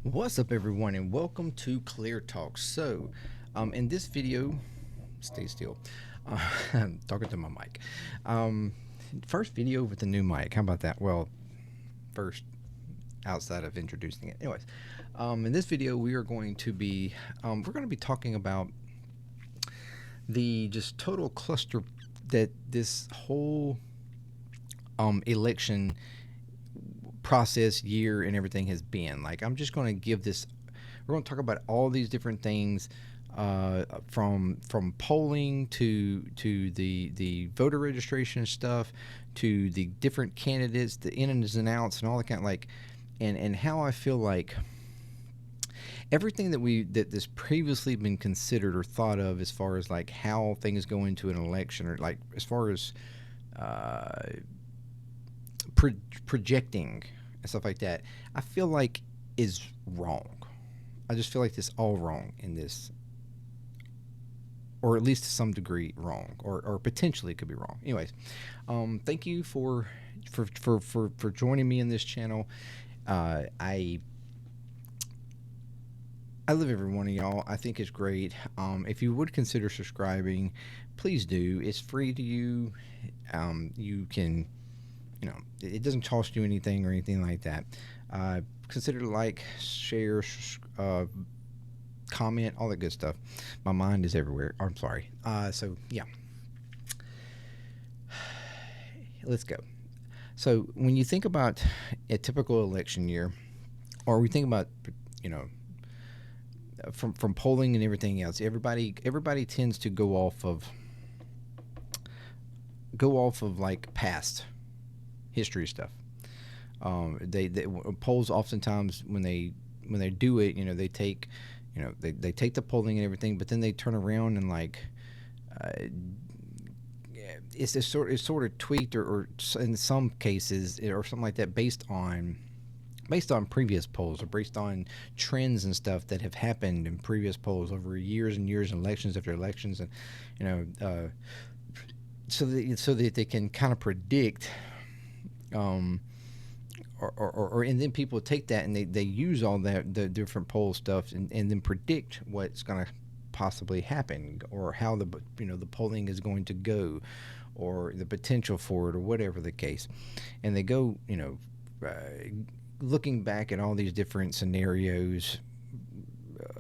What's up, everyone, and welcome to ClearTalk. In this video, stay still. I'm talking to my mic. Um, First video with the new mic. How about that? Well, first outside of introducing it. Anyways, in this video, we are going to be talking about the just total cluster that this whole election process, year, and everything has been. Like, I'm just going to give this. We're going to talk about all these different things, from polling to the voter registration stuff, to the different candidates, the ins and outs, and all that kind of like, and how I feel like everything that this previously been considered or thought of as far as like how things go into an election, or like as far as uh, projecting and stuff like that, I feel like is wrong. I just feel like this all wrong in this, or at least to some degree wrong, or potentially could be wrong. Anyways, thank you for joining me in this channel. I love every one of y'all. I think it's great. If you would consider subscribing, please do. It's free to you. You can, it doesn't cost you anything or anything like that. Consider to like, share, comment, all that good stuff. My mind is everywhere. I'm sorry. So yeah, let's go. So when you think about a typical election year, or we think about, you know, from polling and everything else, everybody tends to go off of like past history stuff. They polls oftentimes when they do it, they take the polling and everything, but then they turn around and like, uh, it's sort of tweaked, or in some cases or something like that, based on previous polls, or based on trends and stuff that have happened in previous polls over years and years, and elections after elections, and you know so that they can kind of predict, um, or and then people take that and they use all that, the different poll stuff, and then predict what's going to possibly happen, or how the polling is going to go, or the potential for it, or whatever the case. And they go, looking back at all these different scenarios,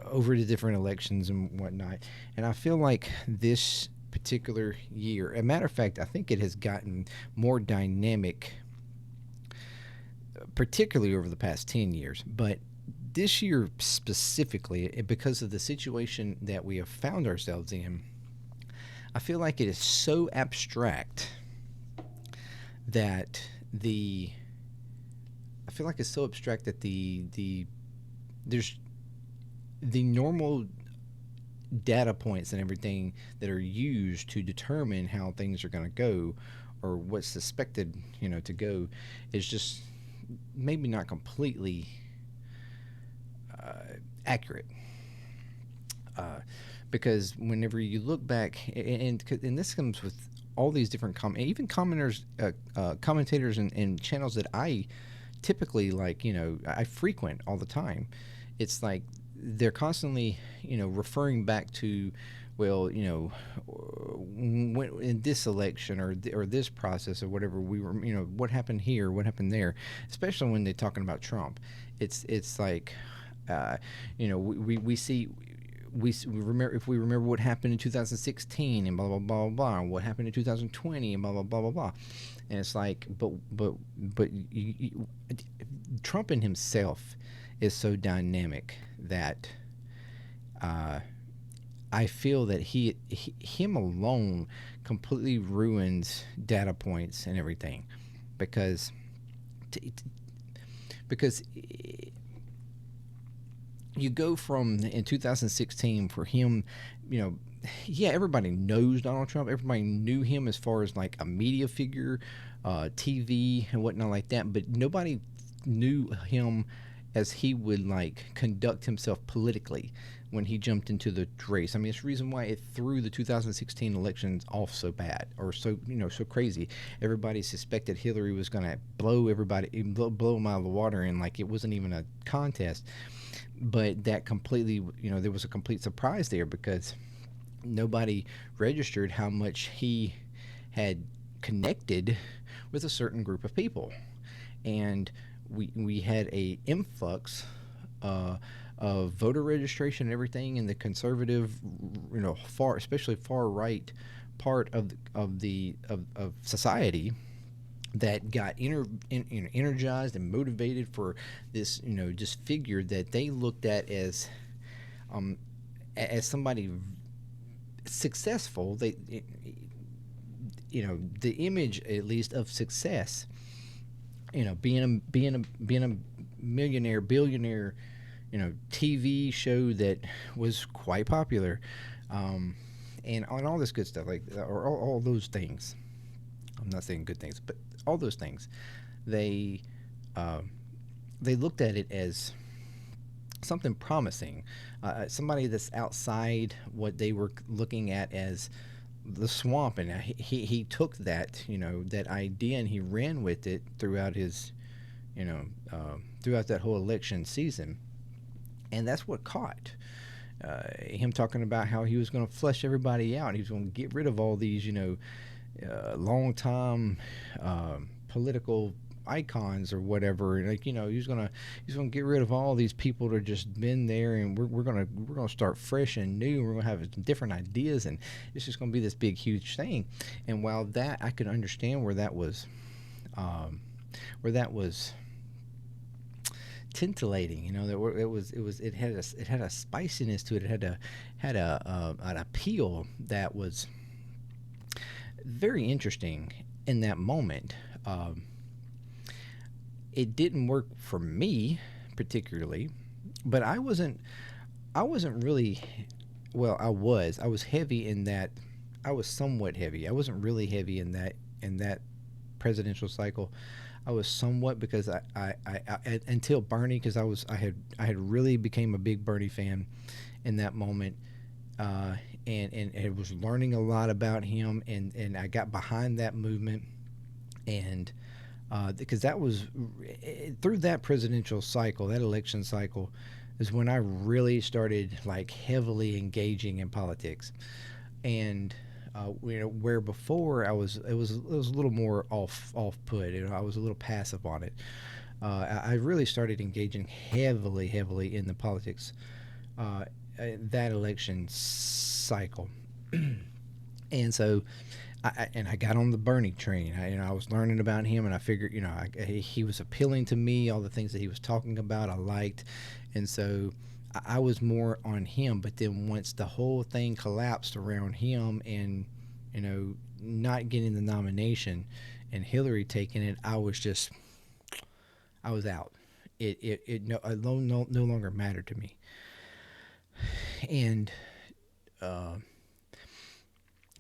over the different elections and whatnot. And I feel like this particular year, a matter of fact, I think it has gotten more dynamic, particularly over the past 10 years. But this year specifically, because of the situation that we have found ourselves in, I feel like it is so abstract that the I feel like it's so abstract that there's the normal data points and everything that are used to determine how things are going to go, or what's suspected, to go, is just maybe not completely accurate. Uh, because whenever you look back, and this comes with all these different even commenters, commentators, and channels that I typically, like, I frequent all the time. It's like they're constantly, referring back to, well, when, in this election, or this process, or whatever, we were, what happened here, what happened there, especially when they're talking about Trump. It's like, we see. We remember, if we remember what happened in 2016, and blah blah blah blah, and what happened in 2020, and blah blah blah blah blah, and it's like, but Trump in himself is so dynamic that, I feel that him alone completely ruins data points and everything, because because you go from, in 2016, for him, yeah, everybody knows Donald Trump. Everybody knew him as far as like a media figure, TV and whatnot like that. But nobody knew him as he would like conduct himself politically when he jumped into the race. I mean, it's the reason why it threw the 2016 elections off so bad, or so, so crazy. Everybody suspected Hillary was going to blow him out of the water, and like it wasn't even a contest. But that completely, there was a complete surprise there because nobody registered how much he had connected with a certain group of people, and we had a influx uh, of voter registration and everything in the conservative, far, especially far right part of society, that got energized and motivated for this, just figure that they looked at um, as somebody successful. The image at least of success, being a millionaire, billionaire, TV show that was quite popular, and on all this good stuff, like, or all those things. I'm not saying good things, but all those things, they uh, they looked at it as something promising, somebody that's outside what they were looking at as the swamp, and he took that, that idea, and he ran with it throughout his, throughout that whole election season, and that's what caught. Him talking about how he was going to flush everybody out. He was going to get rid of all these, long time political icons or whatever. Like, he's gonna get rid of all these people that are just been there, and we're gonna start fresh and new. We're gonna have different ideas, and it's just gonna be this big huge thing. And while that, I could understand um, where that was titillating. That it had a spiciness to it. It had an appeal that was very interesting in that moment. It didn't work for me particularly, but I wasn't really, well, I was heavy in that. I was somewhat heavy. I wasn't really heavy in that presidential cycle. I was somewhat, because until Bernie, because I had really became a big Bernie fan in that moment, and I was learning a lot about him, and I got behind that movement, and because that was through that presidential cycle, that election cycle, is when I really started like heavily engaging in politics, and where before it was a little more off put. I was a little passive on it. I really started engaging heavily in the politics, that election cycle, and so I got on the Bernie train. I was learning about him, and I figured, he was appealing to me. All the things that he was talking about, I liked, and so I was more on him. But then once the whole thing collapsed around him, and not getting the nomination, and Hillary taking it, I was out. It no longer mattered to me, and uh,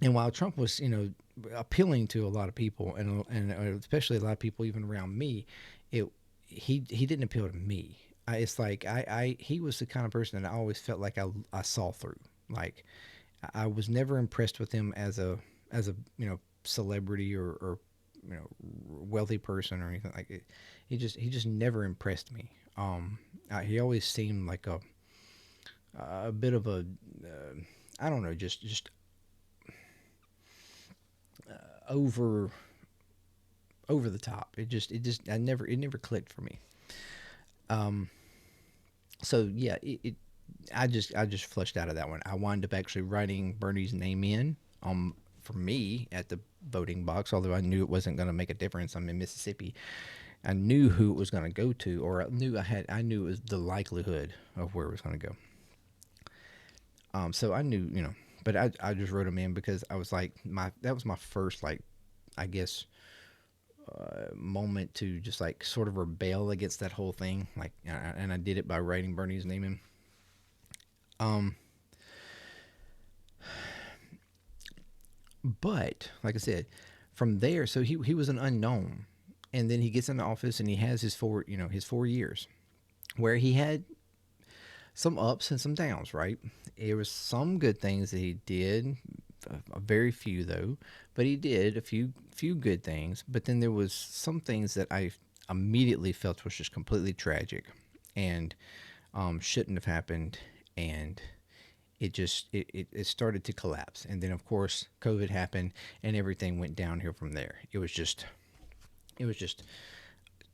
and while Trump was, appealing to a lot of people, and especially a lot of people even around me, it he didn't appeal to me. It's like he was the kind of person that I always felt like I saw through. Like, I was never impressed with him as a celebrity, or wealthy person or anything like it. He just never impressed me. He always seemed like a bit of a, I don't know, just over over the top. It never clicked for me. Um, so yeah, I just flushed out of that one. I wound up actually writing Bernie's name in, for me, at the voting box, although I knew it wasn't going to make a difference. I'm in Mississippi. I knew who it was going to go to, or I knew it was the likelihood of where it was going to go. So I knew, but I just wrote him in because I was like, that was my first, like, I guess, moment to just like sort of rebel against that whole thing. Like, and I did it by writing Bernie's name in. Um, but like I said, from there, so he was an unknown, and then he gets into office, and he has his 4 years, where he had some ups and some downs, right? There was some good things that he did, a very few though, but he did a few good things. But then there was some things that I immediately felt was just completely tragic, and shouldn't have happened, and it started to collapse. And then of course COVID happened, and everything went downhill from there. It was just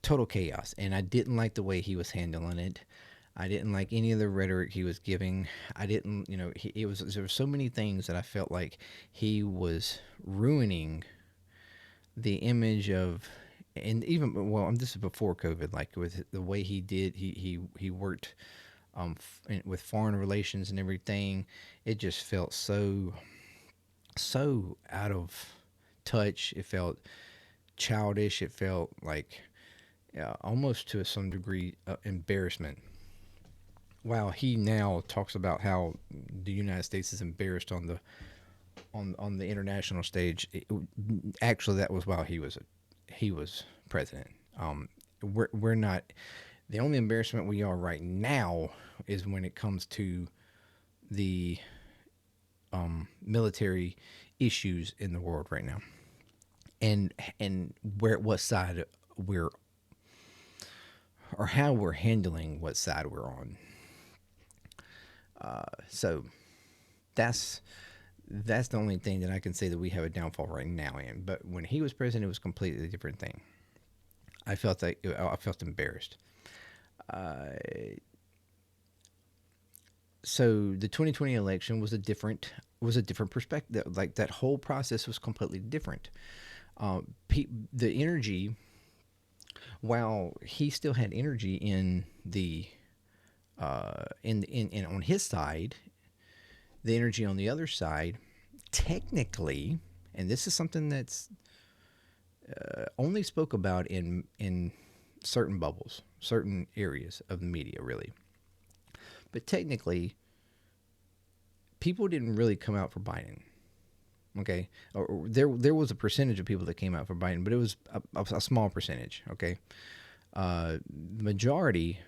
total chaos, and I didn't like the way he was handling it. I didn't like any of the rhetoric he was giving. I didn't, it was there were so many things that I felt like he was ruining the image of, and even well, this is before COVID, like with the way he did, he worked with foreign relations and everything. It just felt so out of touch. It felt childish. It felt like almost to some degree embarrassment. While he now talks about how the United States is embarrassed on the international stage, actually that was while he was president. We're not, the only embarrassment we are right now is when it comes to the military issues in the world right now, and where what side we're or how we're handling what side we're on. So that's the only thing that I can say that we have a downfall right now in. But when he was president, it was a completely different thing. I felt embarrassed. Uh, so the 2020 election was a different perspective. Like that whole process was completely different. The energy, while he still had energy in the in on his side, the energy on the other side, technically, and this is something that's only spoke about in certain bubbles, certain areas of the media, really. But technically, people didn't really come out for Biden. Okay, or there was a percentage of people that came out for Biden, but it was a small percentage. Okay, the majority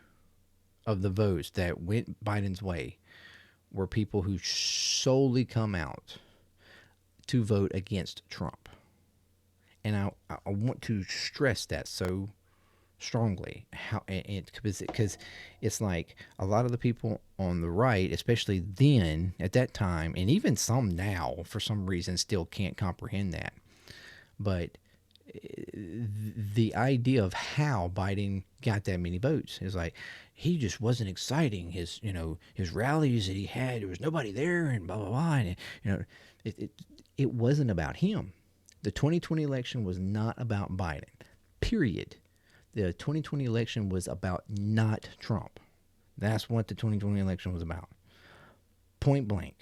of the votes that went Biden's way were people who solely come out to vote against Trump. And I want to stress that so strongly, how, and because it's like a lot of the people on the right, especially then at that time, and even some now for some reason still can't comprehend that. But the idea of how Biden got that many votes is like he just wasn't exciting. His rallies that he had, there was nobody there, and blah blah blah. And it, it it wasn't about him. The 2020 election was not about Biden. Period. The 2020 election was about not Trump. That's what the 2020 election was about. Point blank.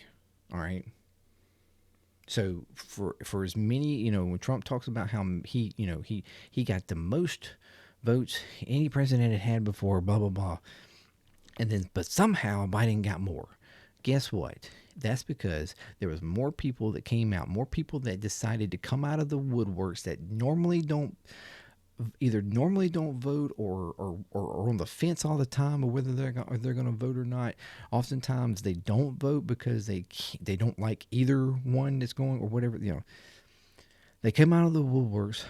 All right. So for as many, when Trump talks about how he got the most votes any president had before, blah blah blah, and then but somehow Biden got more. Guess what? That's because there was more people that came out, more people that decided to come out of the woodworks that normally don't vote or on the fence all the time or whether they're going to vote or not. Oftentimes they don't vote because they don't like either one that's going or whatever. They came out of the woodworks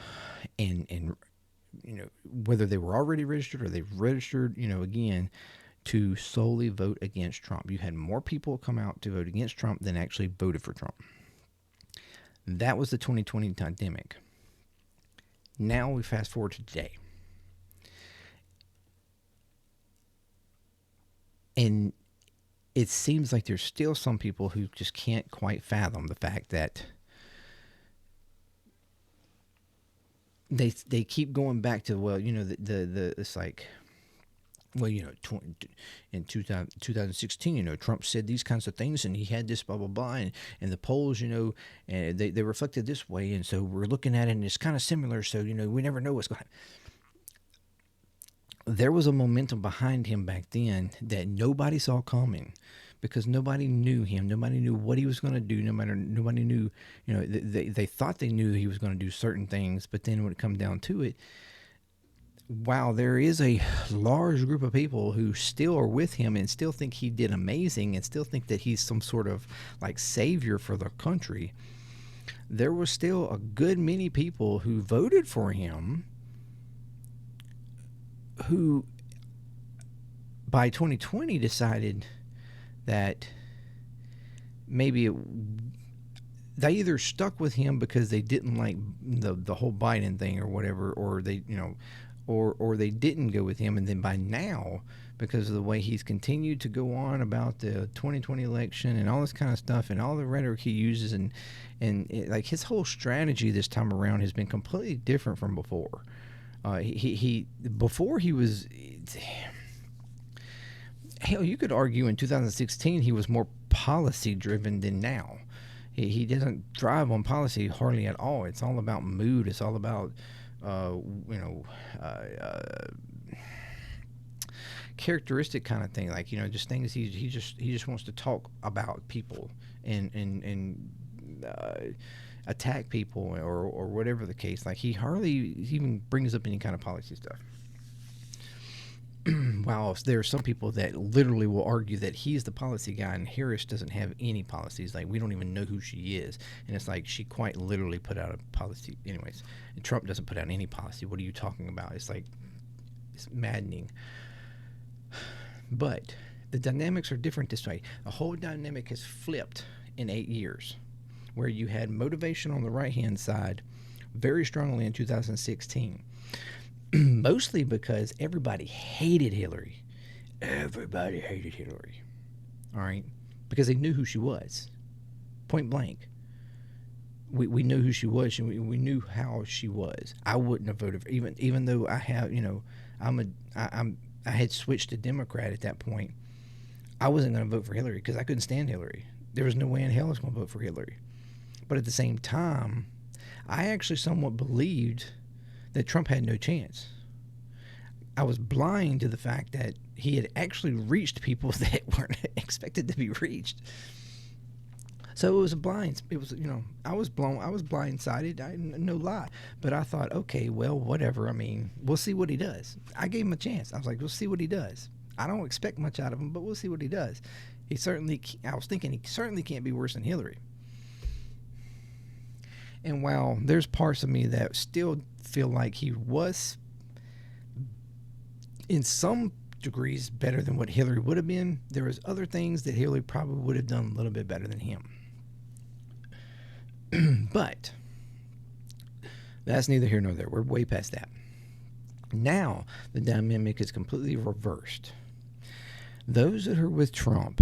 and whether they were already registered or they've registered again to solely vote against Trump. You had more people come out to vote against Trump than actually voted for Trump. That was the 2020 pandemic. Now we fast forward to today. And it seems like there's still some people who just can't quite fathom the fact that they keep going back to, well, the it's like, well, in 2016, Trump said these kinds of things and he had this blah, blah, blah. And the polls, and they reflected this way. And so we're looking at it and it's kind of similar. So, we never know what's going to happen. There was a momentum behind him back then that nobody saw coming because nobody knew him. Nobody knew what he was going to do. Nobody knew, they thought they knew he was going to do certain things. But then when it comes down to it, while there is a large group of people who still are with him and still think he did amazing and still think that he's some sort of like savior for the country, there was still a good many people who voted for him who by 2020 decided that maybe they either stuck with him because they didn't like the whole Biden thing or whatever, or they, you know, or they didn't go with him. And then by now, because of the way he's continued to go on about the 2020 election and all this kind of stuff and all the rhetoric he uses, and like his whole strategy this time around has been completely different from before. Before he was, hell, you could argue in 2016 he was more policy driven than now. He doesn't drive on policy hardly at all. It's all about mood. It's all about, characteristic kind of thing. Like, just things he just wants to talk about people and attack people or whatever the case. Like, he hardly even brings up any kind of policy stuff. While there are some people that literally will argue that he's the policy guy and Harris doesn't have any policies. Like, we don't even know who she is. And it's like she quite literally put out a policy. Anyways, and Trump doesn't put out any policy. What are you talking about? It's like, it's maddening. But the dynamics are different this way. The whole dynamic has flipped in 8 years, where you had motivation on the right-hand side very strongly in 2016. Mostly because everybody hated Hillary. Everybody hated Hillary. All right? Because they knew who she was. Point blank. We knew who she was, and we knew how she was. I wouldn't have voted for, even though I have, I had switched to Democrat at that point. I wasn't going to vote for Hillary because I couldn't stand Hillary. There was no way in hell I was going to vote for Hillary. But at the same time, I actually somewhat believed that Trump had no chance. I was blind to the fact that he had actually reached people that weren't expected to be reached. So it was I was blindsided, no lie. But I thought, okay, well, whatever. I mean, we'll see what he does. I gave him a chance. I was like, we'll see what he does. I don't expect much out of him, but we'll see what he does. I was thinking he certainly can't be worse than Hillary. And while there's parts of me that still feel like he was, in some degrees, better than what Hillary would have been, there was other things that Hillary probably would have done a little bit better than him. But that's neither here nor there. We're way past that. Now the dynamic is completely reversed. Those that are with Trump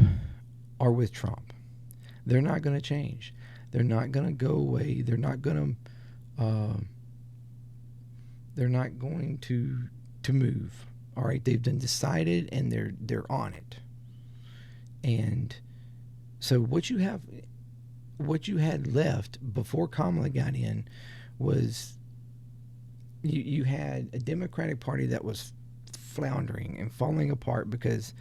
are with Trump. They're not going to change. They're not going to go away. They're not going to move. All right, they've been decided and they're on it. And so what you had left before Kamala got in was you had a Democratic Party that was floundering and falling apart because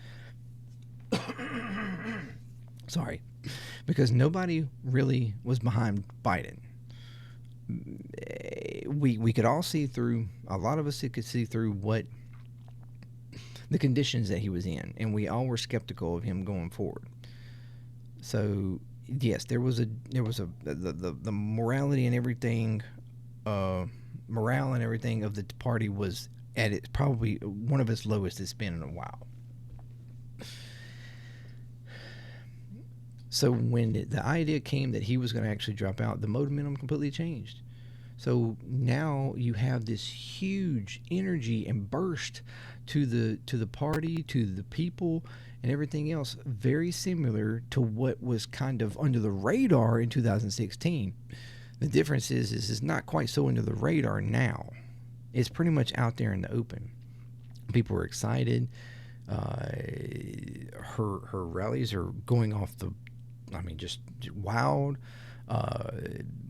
because nobody really was behind Biden. We could all see through, a lot of us could see through what the conditions that he was in, and we all were skeptical of him going forward. So yes, there was the morality and everything, morale and everything of the party was at its probably one of its lowest it's been in a while. So when the idea came that he was going to actually drop out, the momentum completely changed. So now you have this huge energy and burst to the party, to the people, and everything else, very similar to what was kind of under the radar in 2016. The difference is it's not quite so under the radar now. It's pretty much out there in the open. People are excited. Her rallies are going off just wild.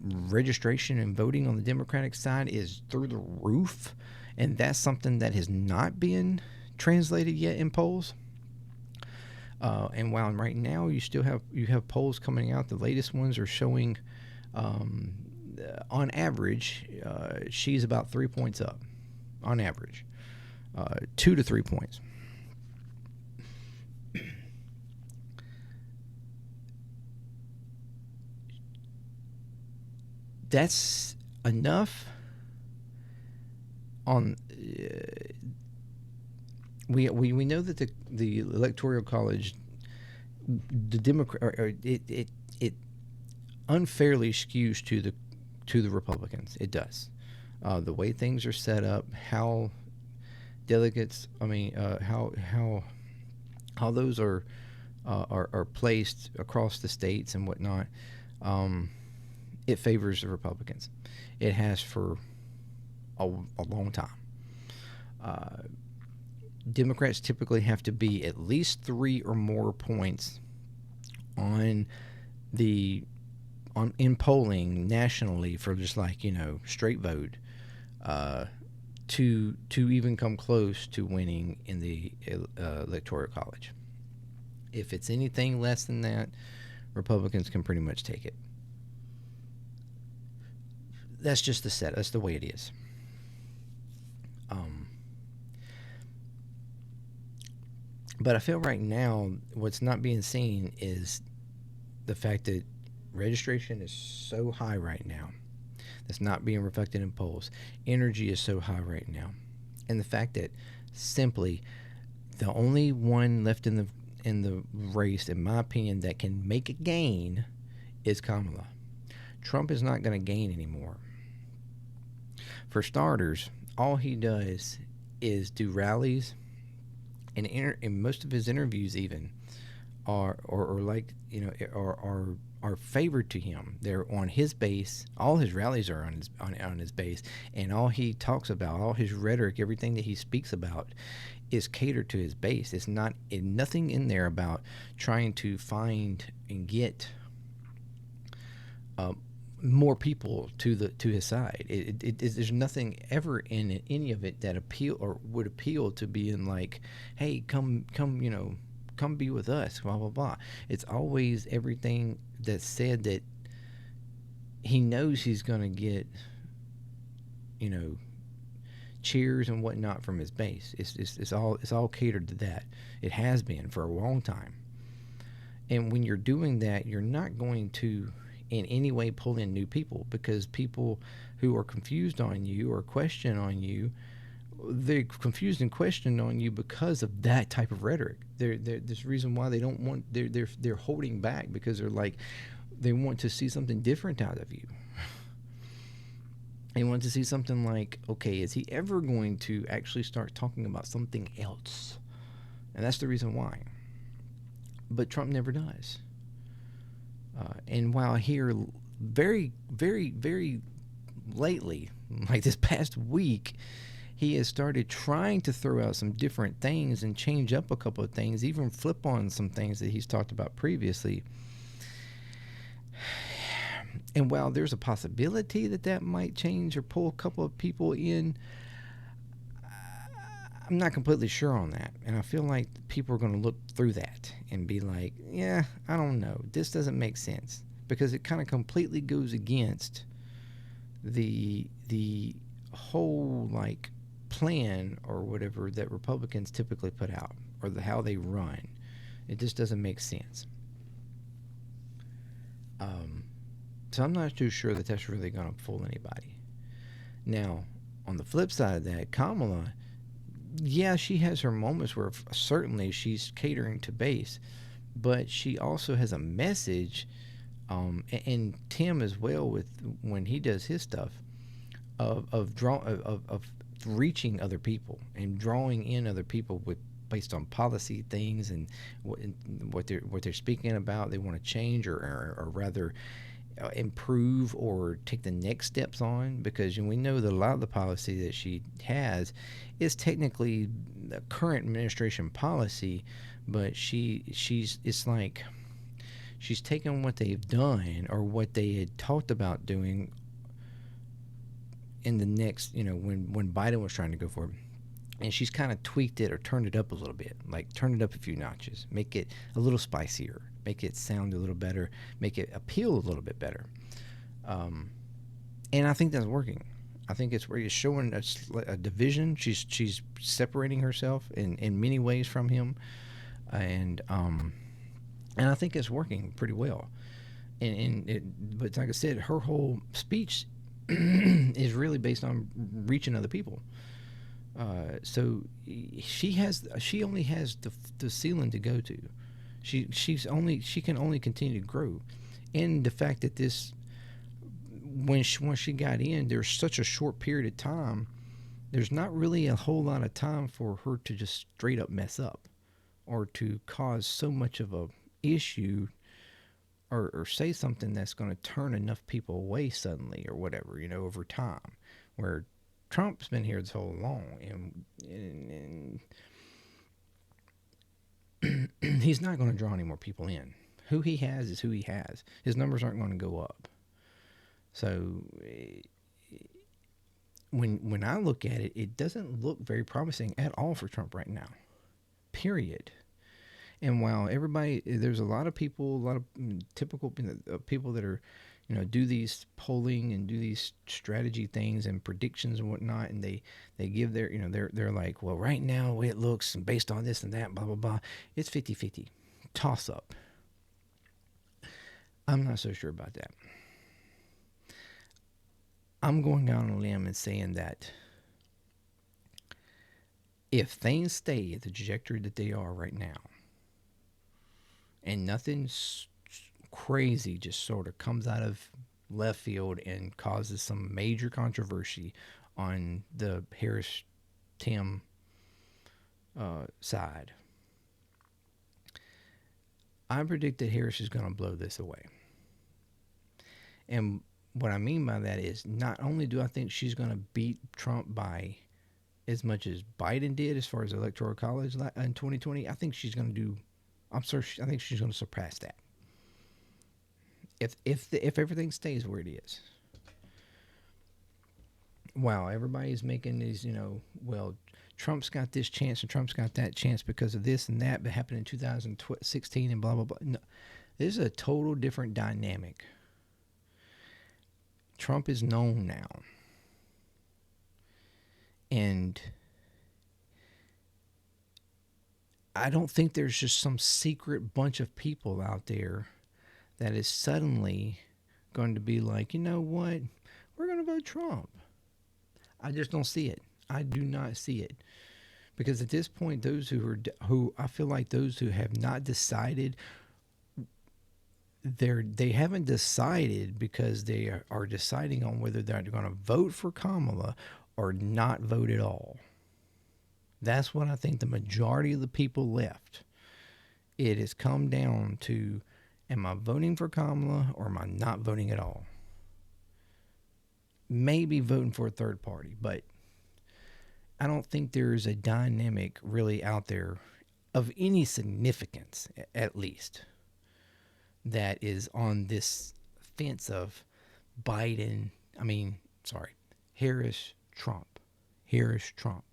Registration and voting on the Democratic side is through the roof, and that's something that has not been translated yet in polls. And while right now you have polls coming out, the latest ones are showing, on average, she's about 3 points up, on average. 2 to 3 points. That's enough on. We know that the electoral college, the Democrat, it unfairly skews to the Republicans. It does. The way things are set up, how delegates, how those are placed across the states and whatnot, it favors the Republicans. It has for a long time. Democrats typically have to be at least 3 or more points in polling nationally for just like straight vote to even come close to winning in the electoral college. If it's anything less than that, Republicans can pretty much take it. That's just the set. That's the way it is. But I feel right now what's not being seen is the fact that registration is so high right now. That's not being reflected in polls. Energy is so high right now. And the fact that simply the only one left in the race, in my opinion, that can make a gain is Kamala. Trump is not going to gain anymore. For starters, all he does is do rallies, and most of his interviews even are favored to him. They're on his base. All his rallies are on his base, and all he talks about, all his rhetoric, everything that he speaks about, is catered to his base. It's nothing in there about trying to find and get more people to his side. There's nothing ever in any of it that would appeal to being like, hey, come be with us, blah blah blah. It's always everything that's said that he knows he's gonna get, cheers and whatnot from his base. It's all catered to that. It has been for a long time. And when you're doing that, you're not going to in any way pull in new people, because people who are confused on you or question on you, they're confused and questioned on you because of that type of rhetoric. There's a reason why they don't want. They're holding back, because they want to see something different out of you. They want to see something like, okay, is he ever going to actually start talking about something else? And that's the reason why. But Trump never does. And while here very, very, very lately, like this past week, he has started trying to throw out some different things and change up a couple of things, even flip on some things that he's talked about previously. And while there's a possibility that might change or pull a couple of people in, I'm not completely sure on that. And I feel like people are going to look through that and be like, yeah, I don't know. This doesn't make sense, because it kind of completely goes against the whole plan or whatever that Republicans typically put out, or how they run. It just doesn't make sense. So I'm not too sure that that's really going to fool anybody. Now, on the flip side of that, Kamala, yeah, she has her moments where certainly she's catering to base, but she also has a message, and Tim as well, with when he does his stuff, of reaching other people and drawing in other people based on policy things and what they're speaking about. They want to change or rather improve or take the next steps on, because we know that a lot of the policy that she has is technically the current administration policy, but it's like she's taken what they've done or what they had talked about doing in the next, when Biden was trying to go for it, and she's kind of tweaked it or turned it up a little bit, like turn it up a few notches, make it a little spicier, make it sound a little better, make it appeal a little bit better. And I think that's working. I think it's where he's showing a division. She's separating herself in many ways from him, and and I think it's working pretty well. But like I said, her whole speech is really based on reaching other people. So she only has the ceiling to go to. She can only continue to grow, and the fact that this once she got in, there's such a short period of time. There's not really a whole lot of time for her to just straight up mess up, or to cause so much of a issue, or say something that's going to turn enough people away suddenly or whatever, over time. Where Trump's been here this whole long, and he's not going to draw any more people in. Who he has is who he has. His numbers aren't going to go up. So when I look at it, it doesn't look very promising at all for Trump right now. Period. And while there's a lot of people, a lot of typical people that are, do these polling and do these strategy things and predictions and whatnot, and they give their, they're like, well, right now the way it looks, and based on this and that, blah blah blah, it's 50-50, toss up. I'm not so sure about that. I'm going out on a limb and saying that if things stay at the trajectory that they are right now, and nothing crazy just sort of comes out of left field and causes some major controversy on the Harris Tim side, I predict that Harris is going to blow this away. And what I mean by that is, not only do I think she's going to beat Trump by as much as Biden did as far as electoral college in 2020, I think she's going to do. I think she's going to surpass that. If everything stays where it is. Wow, everybody's making these, well, Trump's got this chance and Trump's got that chance because of this and that, but happened in 2016 and blah blah blah. No, this is a total different dynamic. Trump is known now, and I don't think there's just some secret bunch of people out there that is suddenly going to be like, you know what, we're going to vote Trump. I just don't see it. I do not see it. Because at this point, who I feel like those who have not decided, they haven't decided because they are deciding on whether they're going to vote for Kamala or not vote at all. That's what I think the majority of the people left. It has come down to, am I voting for Kamala or am I not voting at all? Maybe voting for a third party, but I don't think there's a dynamic really out there of any significance, at least, that is on this fence of Harris, Trump. Harris, Trump.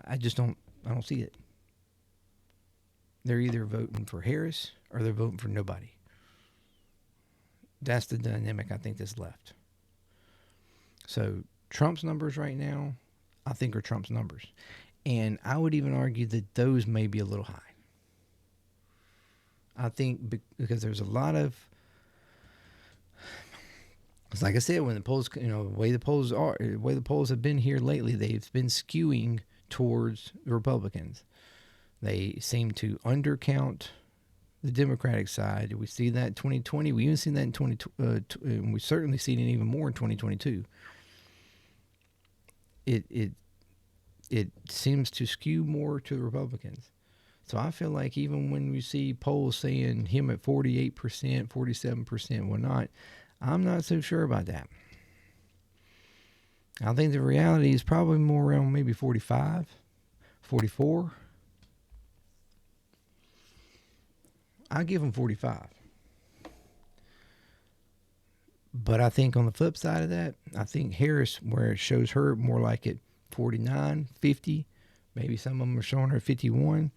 I don't see it. They're either voting for Harris or they're voting for nobody. That's the dynamic I think that's left. So Trump's numbers right now, I think, are Trump's numbers. And I would even argue that those may be a little high. I think because there's a lot of, it's like I said, when the polls, the way the polls have been here lately, they've been skewing towards the Republicans. They seem to undercount the Democratic side. We see that in 2020. We even seen that in 2020. We certainly seen it even more in 2022. It seems to skew more to the Republicans. So I feel like even when we see polls saying him at 48%, 47%, whatnot, I'm not so sure about that. I think the reality is probably more around maybe 45, 44. I'll give him 45. But I think on the flip side of that, I think Harris, where it shows her more like at 49, 50, maybe some of them are showing her 51.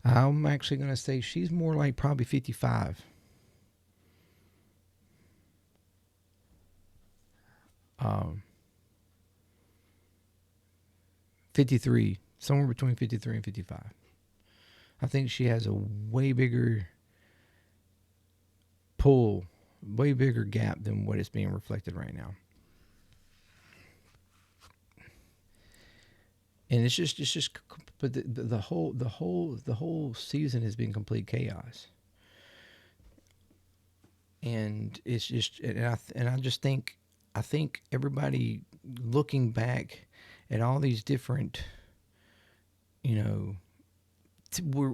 I'm actually going to say she's more like probably 55. um, 53, somewhere between 53 and 55. I think she has a way bigger pull, way bigger gap than what is being reflected right now. And it's just, but the whole season has been complete chaos. And it's just, and I just think, I think everybody looking back at all these different, you know,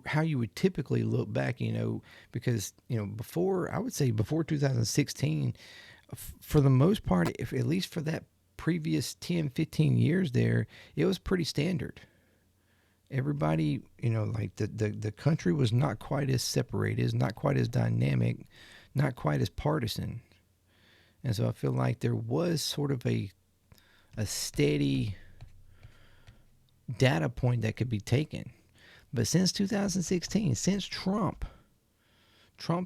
how you would typically look back, you know, because, you know, before, I would say before 2016, for the most part, if at least for that previous 10, 15 years there, it was pretty standard. Everybody, you know, like the country was not quite as separated, not quite as dynamic, not quite as partisan. And so I feel like there was sort of a steady data point that could be taken. But since 2016, since Trump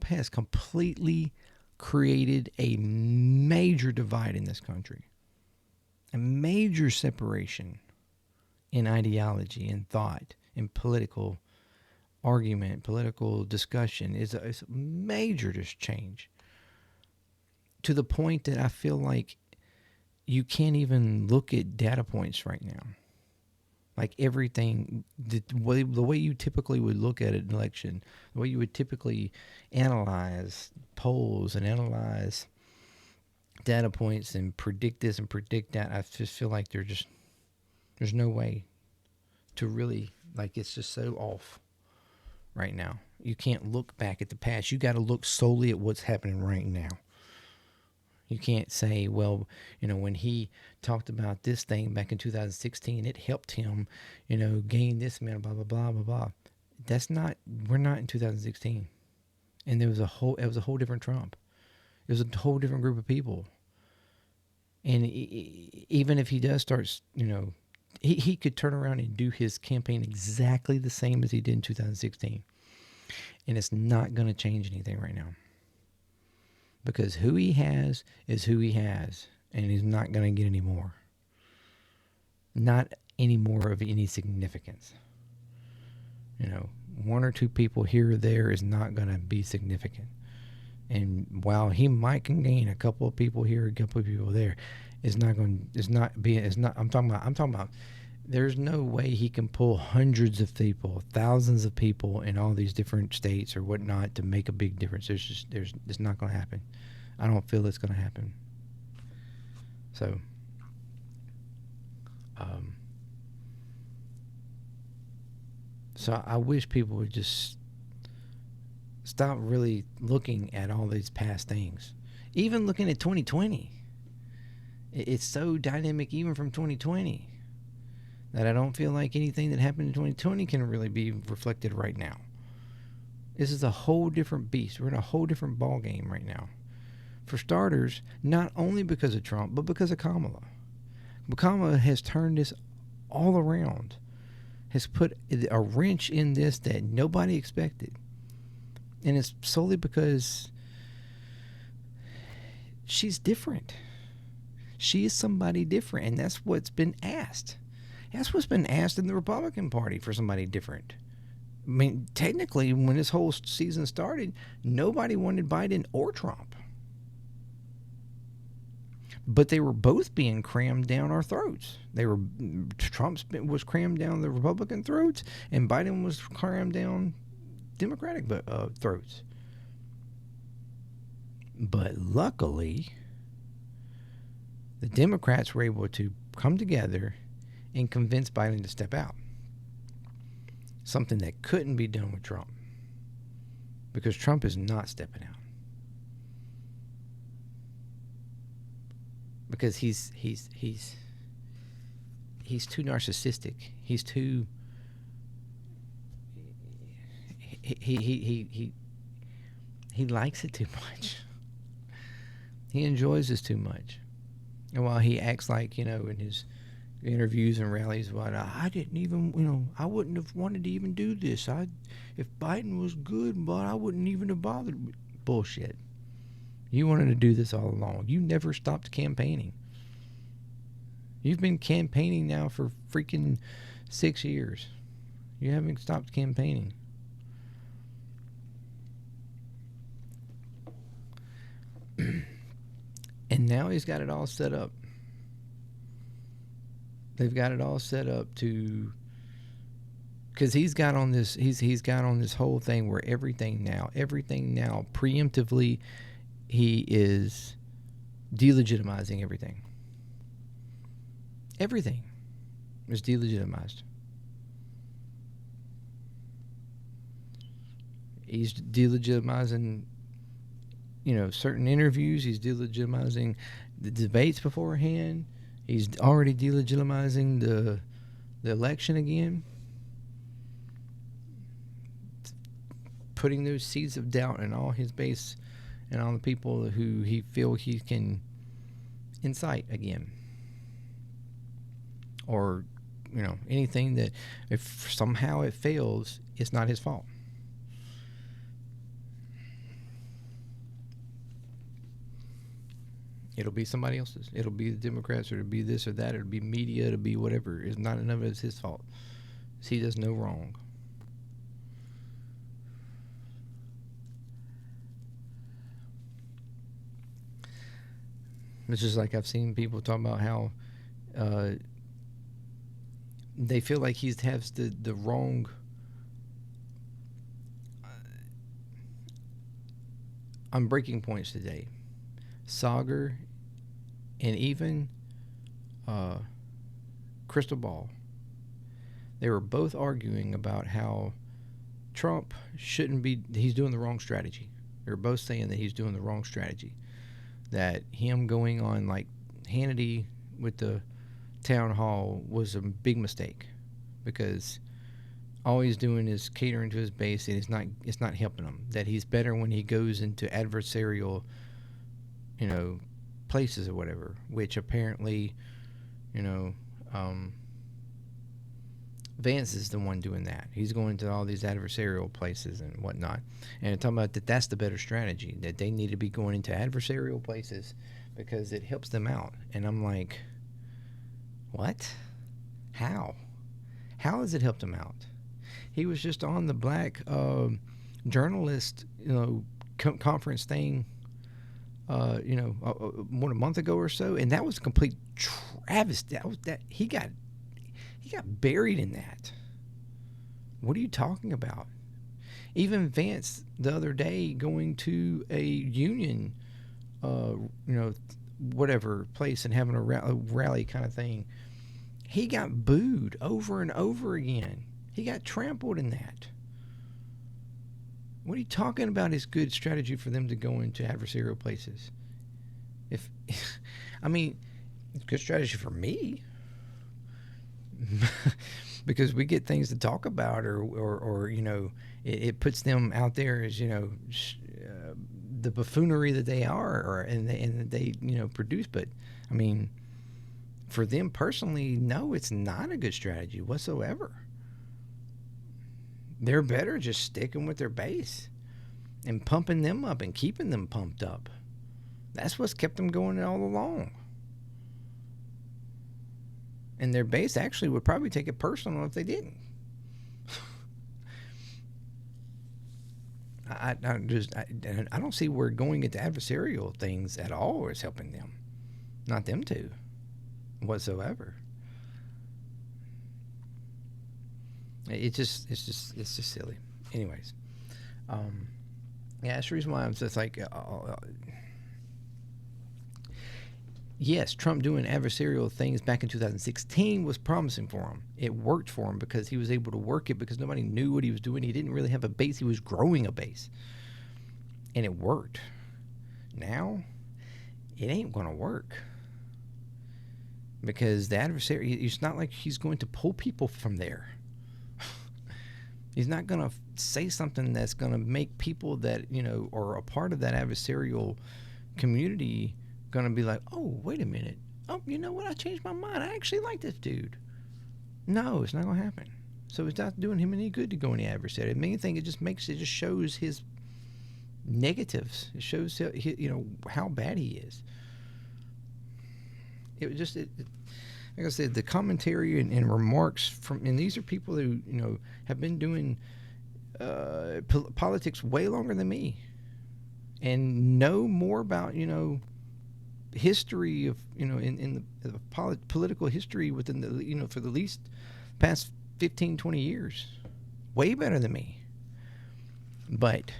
has completely created a major divide in this country, a major separation in ideology, in thought, in political argument, political discussion. It's a major just change, to the point that I feel like you can't even look at data points right now. Like everything, the way you typically would look at an election, the way you would typically analyze polls and analyze data points and predict this and predict that, I just feel like there's no way to really, like, it's just so off right now. You can't look back at the past. You got to look solely at what's happening right now. You can't say, well, you know, when he talked about this thing back in 2016, it helped him, you know, gain this amount, blah, blah, blah, blah, blah. That's not, we're not in 2016. And it was a whole different Trump. It was a whole different group of people. And even if he does start, you know, he could turn around and do his campaign exactly the same as he did in 2016. And it's not going to change anything right now. Because who he has is who he has, and he's not going to get any more. Not any more of any significance. You know, one or two people here or there is not going to be significant. And while he might can gain a couple of people here, a couple of people there, I'm talking about there's no way he can pull hundreds of people, thousands of people in all these different states or whatnot to make a big difference. It's not going to happen. I don't feel it's going to happen. So, so I wish people would just stop really looking at all these past things. Even looking at 2020. It's so dynamic even from 2020 that I don't feel like anything that happened in 2020 can really be reflected right now. This is a whole different beast. We're in a whole different ball game right now. For starters, not only because of Trump, but because of Kamala. Kamala has turned this all around, has put a wrench in this that nobody expected. And it's solely because she's different. She is somebody different, and that's what's been asked. That's what's been asked in the Republican Party, for somebody different. I mean, technically, when this whole season started, nobody wanted Biden or Trump. But they were both being crammed down our throats. Trump was crammed down the Republican throats, and Biden was crammed down Democratic throats. But luckily, the Democrats were able to come together and convince Biden to step out. Something that couldn't be done with Trump. Because Trump is not stepping out. Because he's too narcissistic. He's too he likes it too much. He enjoys this too much. And while he acts like, you know, in his interviews and rallies, well, I didn't even, you know, I wouldn't have wanted to even do this. If Biden was good, but I wouldn't even have bothered. Bullshit. You wanted to do this all along. You never stopped campaigning. You've been campaigning now for freaking 6 years. You haven't stopped campaigning. And now he's got it all set up. They've got it all set up to, because he's got on this whole thing where everything now preemptively he is delegitimizing everything. Everything is delegitimized. He's delegitimizing, certain interviews. He's delegitimizing the debates beforehand. He's already delegitimizing the election again. Putting those seeds of doubt in all his base and all the people who he feel he can incite again. Or, anything that if somehow it fails, it's not his fault. It'll be somebody else's. It'll be the Democrats, or it'll be this or that. It'll be media. It'll be whatever. It's not, none of it's his fault. He does no wrong. It's just like I've seen people talk about how they feel like he has the wrong on breaking points today. Sager and even Crystal Ball, they were both arguing about how Trump shouldn't be, he's doing the wrong strategy. They were both saying that he's doing the wrong strategy. That him going on like Hannity with the town hall was a big mistake, because all he's doing is catering to his base, and it's not helping him. That he's better when he goes into adversarial, places or whatever, which apparently, Vance is the one doing that. He's going to all these adversarial places and whatnot, and talking about that's the better strategy, that they need to be going into adversarial places because it helps them out. And I'm like, what? How has it helped him out? He was just on the black journalist conference thing a month ago or so, and that was a complete travesty. He got buried in that. What are you talking about? Even Vance the other day going to a union, whatever place and having a rally kind of thing, he got booed over and over again. He got trampled in that. What are you talking about is good strategy for them to go into adversarial places? It's good strategy for me. Because we get things to talk about, or it puts them out there as the buffoonery that they are, and they produce. But for them personally, no, it's not a good strategy whatsoever. They're better just sticking with their base and pumping them up and keeping them pumped up. That's what's kept them going all along. And their base actually would probably take it personal if they didn't. I don't see where going into adversarial things at all is helping them. Not them two whatsoever. It's just silly. Anyways, that's the reason why I'm just like, yes, Trump doing adversarial things back in 2016 was promising for him. It worked for him because he was able to work it, because nobody knew what he was doing. He didn't really have a base. He was growing a base, and it worked. Now, it ain't going to work, because the adversary, it's not like he's going to pull people from there. He's not going to say something that's going to make people that, are a part of that adversarial community going to be like, oh, wait a minute. Oh, you know what? I changed my mind. I actually like this dude. No, it's not going to happen. So it's not doing him any good to go in the adversary. The main thing, it just shows his negatives. It shows, how bad he is. like I said, the commentary and remarks from, and these are people who, have been doing politics way longer than me and know more about, history of, in the political history within the, for the least past 15, 20 years. Way better than me. But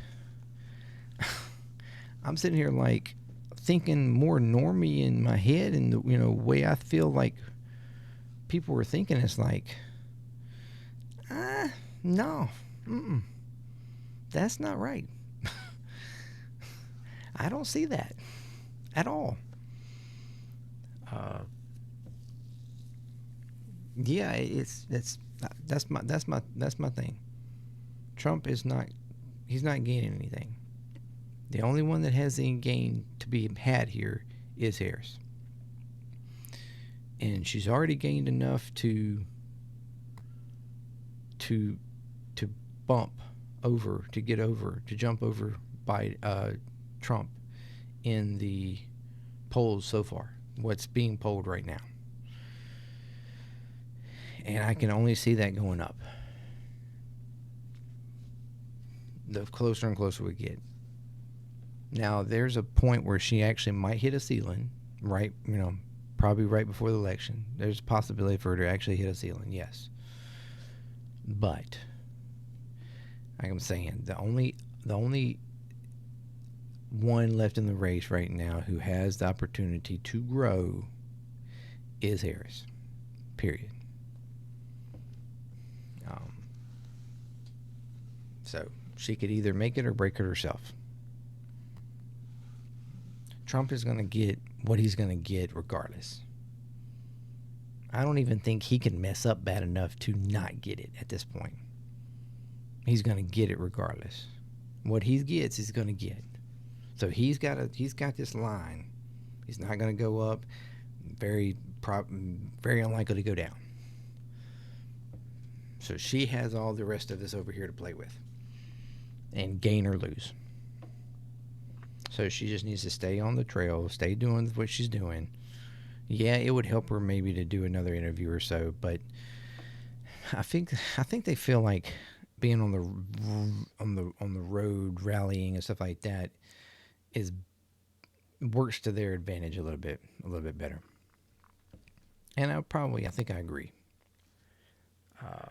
I'm sitting here like thinking more normie in my head, and the way I feel like people were thinking is like, no, that's not right. I don't see that at all. Yeah, that's my thing. Trump is not, he's not gaining anything. The only one that has any gain to be had here is Harris. And she's already gained enough to bump over, to get over, to jump over by Trump in the polls so far. What's being polled right now. And I can only see that going up. The closer and closer we get. Now, there's a point where she actually might hit a ceiling, right? Probably right before the election. There's a possibility for her to actually hit a ceiling, yes. But, like I'm saying, the only one left in the race right now who has the opportunity to grow is Harris. Period. So, she could either make it or break it herself. Trump is going to get what he's going to get regardless. I don't even think he can mess up bad enough to not get it at this point. He's going to get it regardless. What he gets, he's going to get. So he's got this line. He's not going to go up. Very unlikely to go down. So she has all the rest of this over here to play with. And gain or lose. So she just needs to stay on the trail, stay doing what she's doing. Yeah, it would help her maybe to do another interview or so, but I think they feel like being on the road rallying and stuff like that works to their advantage a little bit better. And I think I agree. I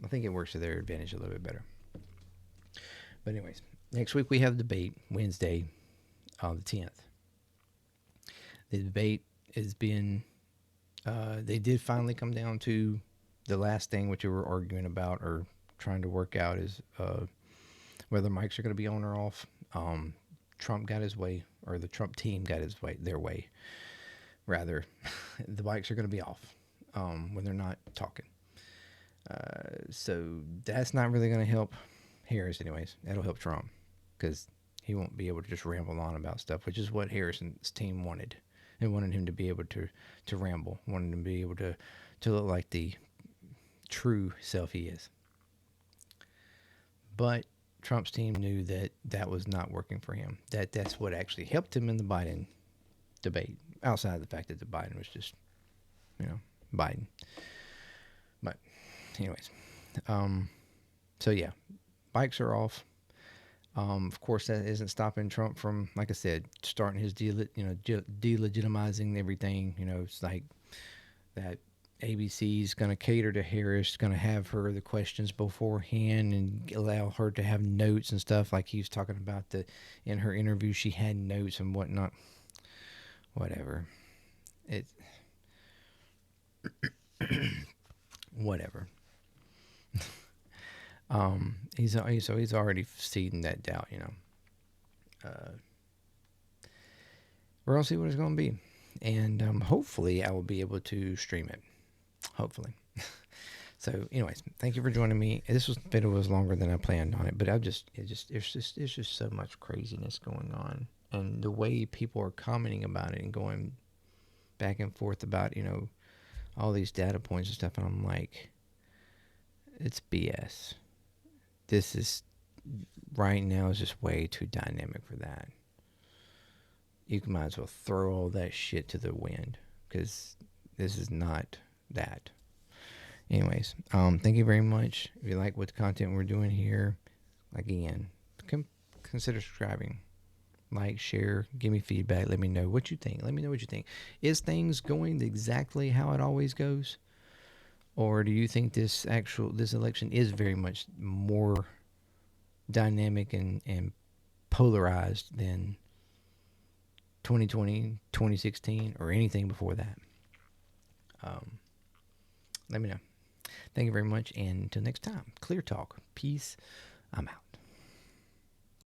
think it works to their advantage a little bit better. But anyways, next week we have debate, Wednesday, the 10th. The debate has been, they did finally come down to the last thing which we were arguing about or trying to work out is whether mics are going to be on or off. Trump got his way, or the Trump team got their way. Rather, the mics are going to be off when they're not talking. So that's not really going to help Harris anyways. That'll help Trump because he won't be able to just ramble on about stuff, which is what Harrison's team wanted. They wanted him to be able to ramble, wanted him to be able to look like the true self he is. But Trump's team knew that was not working for him. That's what actually helped him in the Biden debate, outside of the fact that the Biden was just, Biden. But anyways, so yeah, bikes are off. Of course, that isn't stopping Trump from, like I said, starting his delegitimizing everything. It's like that ABC's going to cater to Harris, going to have her the questions beforehand and allow her to have notes and stuff. Like he was talking about in her interview, she had notes and whatnot. Whatever. Whatever. He's already seeding that doubt, we're gonna see what it's gonna be, and hopefully I will be able to stream it. Hopefully. So, anyways, thank you for joining me. This video was longer than I planned on it, but it's just so much craziness going on, and the way people are commenting about it and going back and forth about all these data points and stuff, and I'm like, it's BS. This is right now is just way too dynamic for that. You might as well throw all that shit to the wind because This is not that. Anyways, thank you very much. If you like what the content we're doing here, again, consider subscribing. Like, share, give me feedback. Let me know what you think. Let me know what you think. Is things going exactly how it always goes? Or do you think this election is very much more dynamic and polarized than 2020, 2016, or anything before that? Let me know. Thank you very much, and until next time, Clear Talk. Peace. I'm out.